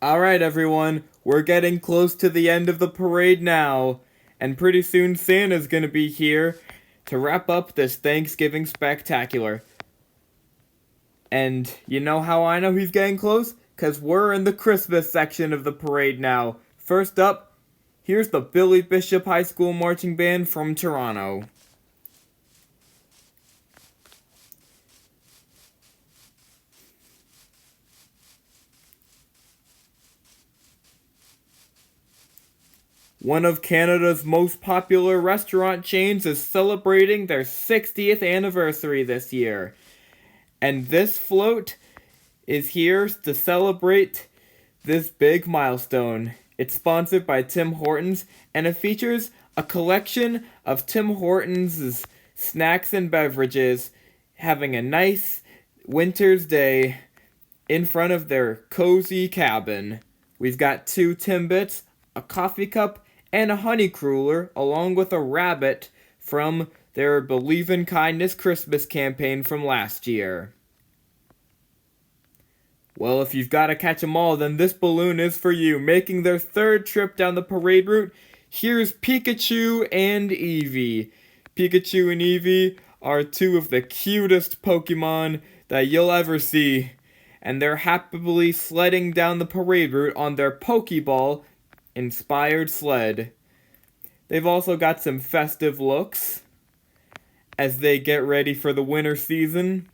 Alright, everyone, we're getting close to the end of the parade now, and pretty soon Santa's gonna be here to wrap up this Thanksgiving spectacular. And you know how I know he's getting close? 'Cause we're in the Christmas section of the parade now. First up, here's the Billy Bishop High School Marching Band from Toronto. One of Canada's most popular restaurant chains is celebrating their 60th anniversary this year. And this float is here to celebrate this big milestone. It's sponsored by Tim Hortons, and it features a collection of Tim Hortons' snacks and beverages having a nice winter's day in front of their cozy cabin. We've got 2 Timbits, a coffee cup, and a honey cruller, along with a rabbit from their Believe in Kindness Christmas campaign from last year. Well, if you've got to catch 'em all, then this balloon is for you. Making their 3rd trip down the parade route, here's Pikachu and Eevee. Pikachu and Eevee are 2 of the cutest Pokemon that you'll ever see, and they're happily sledding down the parade route on their Pokeball-inspired sled. They've also got some festive looks as they get ready for the winter season.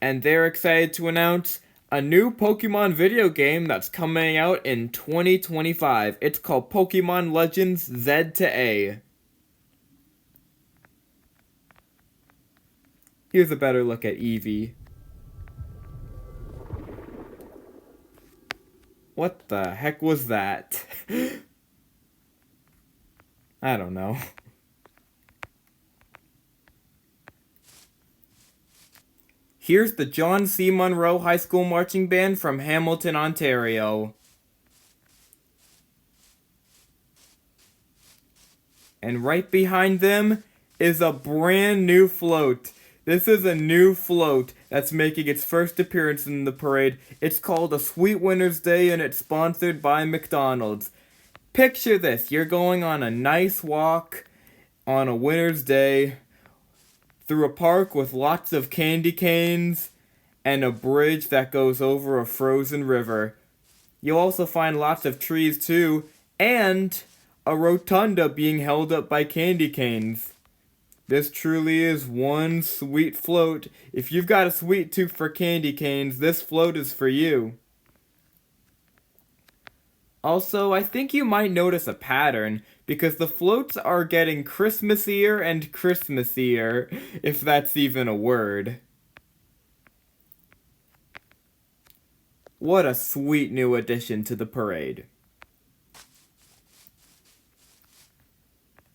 And they're excited to announce a new Pokemon video game that's coming out in 2025. It's called Pokemon Legends Z to A. Here's a better look at Eevee. What the heck was that? I don't know. Here's the John C. Munro High School Marching Band from Hamilton, Ontario. And right behind them is a brand new float. This is a new float that's making its first appearance in the parade. It's called a Sweet Winter's Day, and it's sponsored by McDonald's. Picture this, you're going on a nice walk on a winter's day through a park with lots of candy canes and a bridge that goes over a frozen river. You'll also find lots of trees too, and a rotunda being held up by candy canes. This truly is one sweet float. If you've got a sweet tooth for candy canes, this float is for you. Also, I think you might notice a pattern, because the floats are getting Christmassier and Christmassier, if that's even a word. What a sweet new addition to the parade.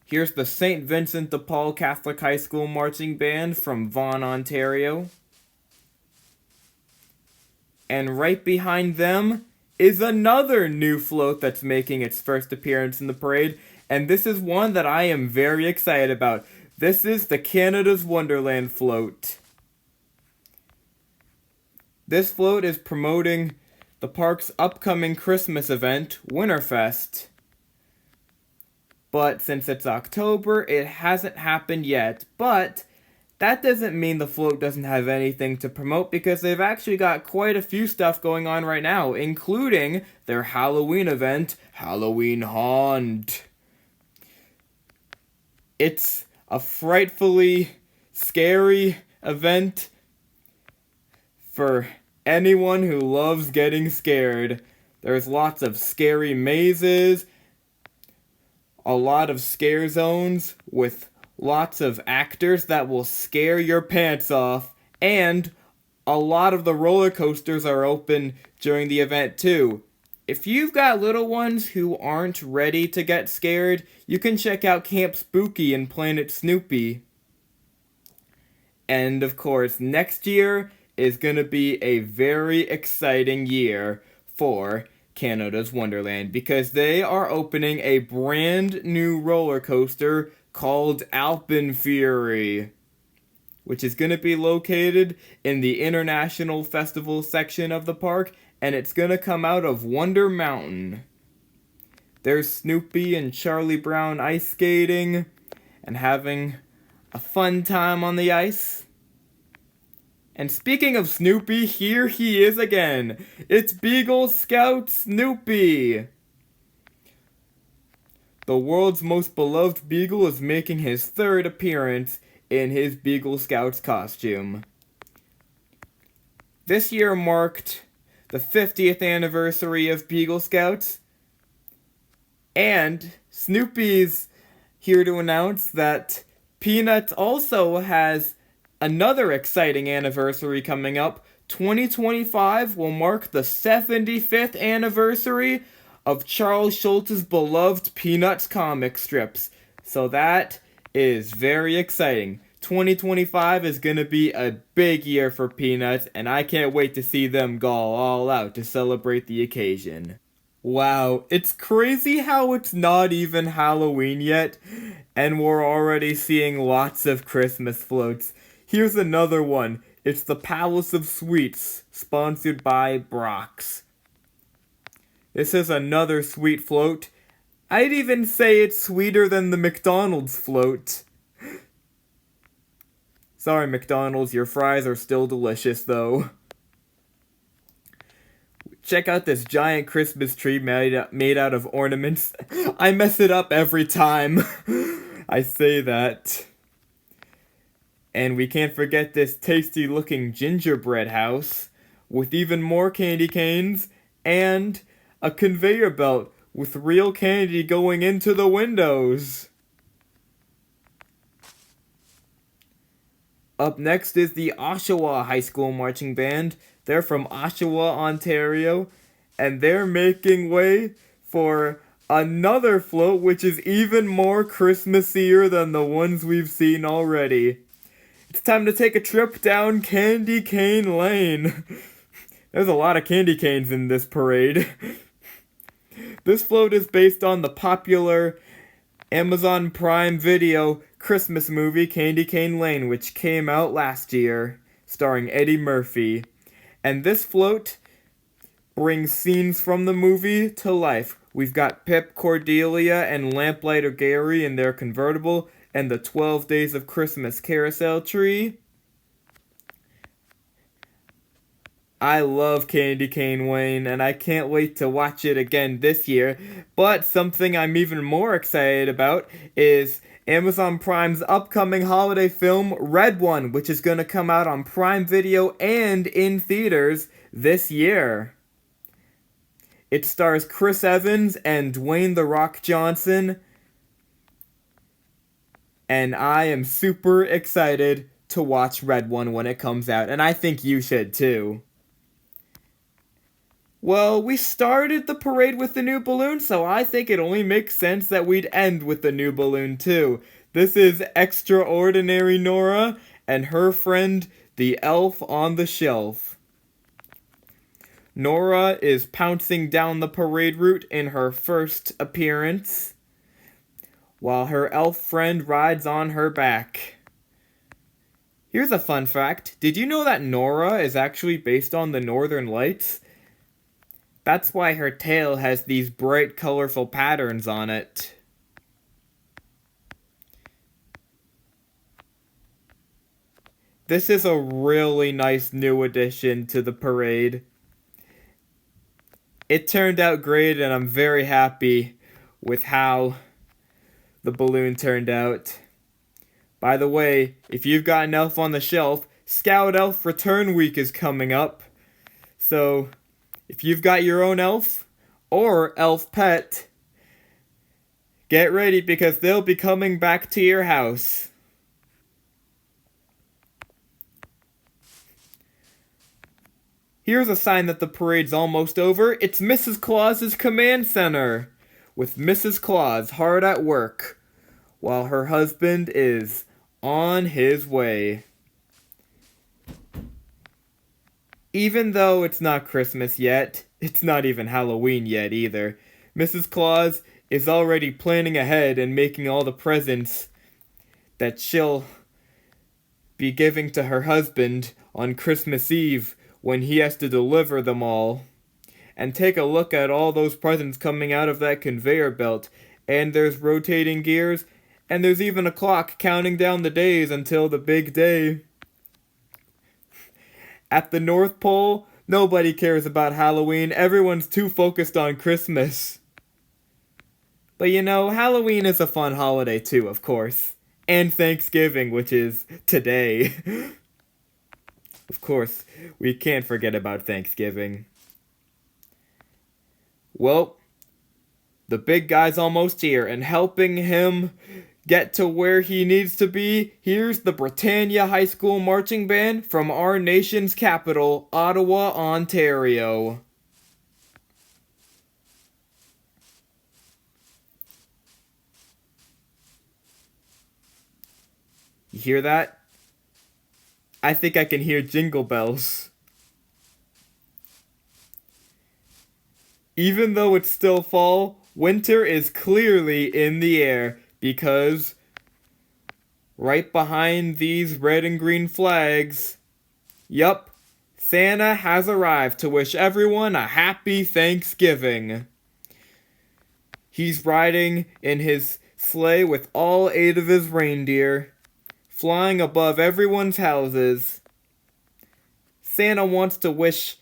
Here's the St. Vincent de Paul Catholic High School Marching Band from Vaughan, Ontario. And right behind them is another new float that's making its first appearance in the parade, and this is one that I am very excited about. This is the Canada's Wonderland float. This float is promoting the park's upcoming Christmas event, Winterfest. But since it's October, it hasn't happened yet, but that doesn't mean the float doesn't have anything to promote, because they've actually got quite a few stuff going on right now, including their Halloween event, Halloween Haunt. It's a frightfully scary event for anyone who loves getting scared. There's lots of scary mazes, a lot of scare zones with lots of actors that will scare your pants off, and a lot of the roller coasters are open during the event too. If you've got little ones who aren't ready to get scared, you can check out Camp Spooky and Planet Snoopy. And of course, next year is going to be a very exciting year for Canada's Wonderland, because they are opening a brand new roller coaster called Alpen Fury, which is going to be located in the International Festival section of the park, and it's gonna come out of Wonder Mountain. There's Snoopy and Charlie Brown ice skating and having a fun time on the ice. And speaking of Snoopy, here he is again. It's Beagle Scout Snoopy. The world's most beloved beagle is making his third appearance in his Beagle Scouts costume. This year marked the 50th anniversary of Beagle Scouts, and Snoopy's here to announce that Peanuts also has another exciting anniversary coming up. 2025 will mark the 75th anniversary of Charles Schulz's beloved Peanuts comic strips. So that is very exciting. 2025 is going to be a big year for Peanuts, and I can't wait to see them go all out to celebrate the occasion. Wow, it's crazy how it's not even Halloween yet, and we're already seeing lots of Christmas floats. Here's another one. It's the Palace of Sweets, sponsored by Brock's. This is another sweet float. I'd even say it's sweeter than the McDonald's float. Sorry, McDonald's, your fries are still delicious, though. Check out this giant Christmas tree made out of ornaments. I mess it up every time I say that. And we can't forget this tasty looking gingerbread house with even more candy canes and a conveyor belt with real candy going into the windows. Up next is the Oshawa High School Marching Band. They're from Oshawa, Ontario, and they're making way for another float which is even more Christmassier than the ones we've seen already. It's time to take a trip down Candy Cane Lane. There's a lot of candy canes in this parade. This float is based on the popular Amazon Prime Video Christmas movie Candy Cane Lane, which came out last year, starring Eddie Murphy. And this float brings scenes from the movie to life. We've got Pip, Cordelia, and Lamplighter Gary in their convertible, and the 12 Days of Christmas carousel tree. I love Candy Cane Lane, and I can't wait to watch it again this year. But something I'm even more excited about is Amazon Prime's upcoming holiday film, Red One, which is going to come out on Prime Video and in theaters this year. It stars Chris Evans and Dwayne "The Rock" Johnson, and I am super excited to watch Red One when it comes out, and I think you should too. Well, we started the parade with the new balloon, so I think it only makes sense that we'd end with the new balloon too. This is Extraordinary Noorah and her friend, the elf on the shelf. Noorah is pouncing down the parade route in her first appearance, while her elf friend rides on her back. Here's a fun fact. Did you know that Noorah is actually based on the Northern Lights? That's why her tail has these bright, colorful patterns on it. This is a really nice new addition to the parade. It turned out great, and I'm very happy with how the balloon turned out. By the way, if you've got an elf on the shelf, Scout Elf Return Week is coming up. So, if you've got your own elf or elf pet, get ready because they'll be coming back to your house. Here's a sign that the parade's almost over. It's Mrs. Claus's command center, with Mrs. Claus hard at work, while her husband is on his way. Even though it's not Christmas yet, it's not even Halloween yet either, Mrs. Claus is already planning ahead and making all the presents that she'll be giving to her husband on Christmas Eve when he has to deliver them all. and take a look at all those presents coming out of that conveyor belt. And there's rotating gears, and there's even a clock counting down the days until the big day. At the North Pole, nobody cares about Halloween. Everyone's too focused on Christmas. But you know, Halloween is a fun holiday too, of course. And Thanksgiving, which is today. Of course, we can't forget about Thanksgiving. Well, the big guy's almost here, and helping him get to where he needs to be, here's the Britannia High School Marching Band from our nation's capital, Ottawa, Ontario. You hear that? I think I can hear jingle bells. Even though it's still fall, winter is clearly in the air because right behind these red and green flags, yup, Santa has arrived to wish everyone a happy Thanksgiving. He's riding in his sleigh with all 8 of his reindeer, flying above everyone's houses. Santa wants to wish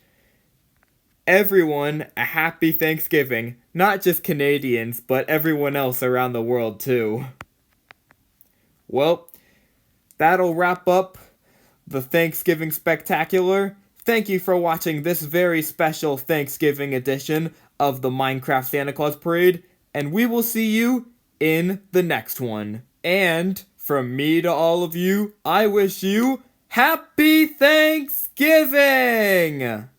everyone a happy Thanksgiving. Not just Canadians, but everyone else around the world too. Well, that'll wrap up the Thanksgiving Spectacular. Thank you for watching this very special Thanksgiving edition of the Minecraft Santa Claus Parade, and we will see you in the next one. And from me to all of you, I wish you Happy Thanksgiving!